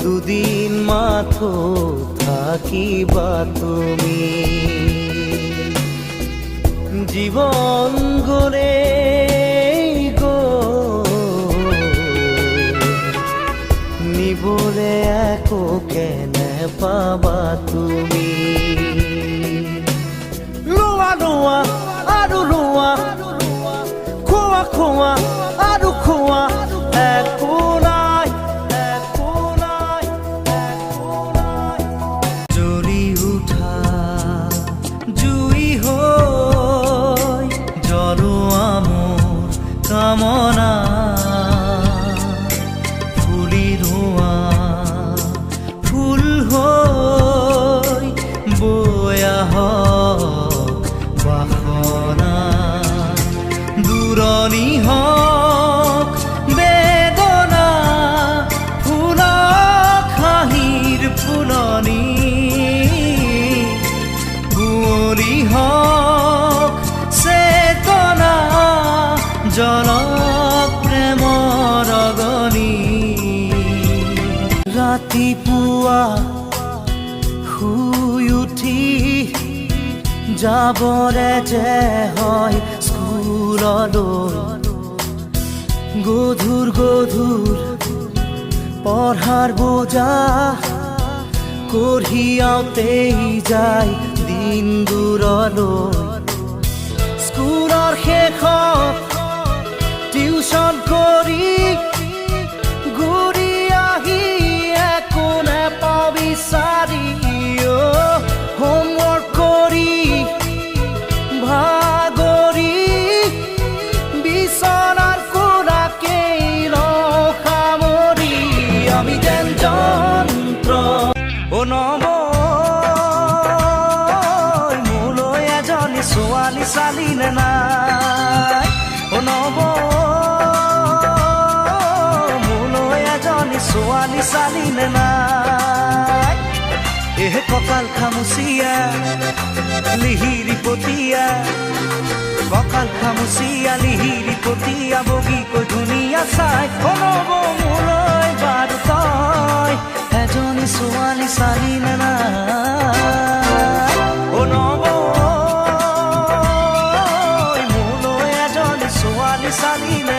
দুদিন মাথো থাকিবা তুমি জীবন গৰে গো নিবলে একো কেনে পাবা তুমি লোৱা লোৱা আৰু লোৱা খোৱা খোৱা আৰু খোৱা একো নাই একো নাই একো নাই জ্বলি উঠা জুই হৈ জ্বলোৱা মোৰ কামনা ফুলি ৰোৱা ফুল হৈ বৈ আহক বাসনা দূৰণি হওক বেদনা ফুলক হাঁহিৰ ফুলনি কুঁৱলী হওক চেতনা জলক প্ৰেমৰ অগনি ৰাতিপুৱা শুই উঠি যাবৰে যে হয় স্কুললৈ গধুৰ গধুৰ পঢ়াৰ বোজা কঢ়িয়াওঁতেই যায় দিন দূৰলৈ স্কুলৰ শেষত টিউচন কৰি ঘূৰি আহি একো নেপাওঁ বিচাৰি হোমৱৰ্ক কৰি ভাগৰি বিচনাৰ কোলাকেই লওঁ সামৰি আমি যেন যন্ত্ৰ নব মোলৈ এজনী ছোৱালী চালি নে নাই নব মোলৈ এজনী ছোৱালী চালি নে নাই এহে কঁকাল খামুচিয়া লিহিৰি পতিয়া কঁকাল খামুচিয়া লিহিৰি পতিয়া বগীকৈ ধুনীয়া চাই নব মোলৈ বাৰু তই এজনী ছোৱালী চালি নে নাই নব মোলৈ এজনী ছোৱালী চালি নে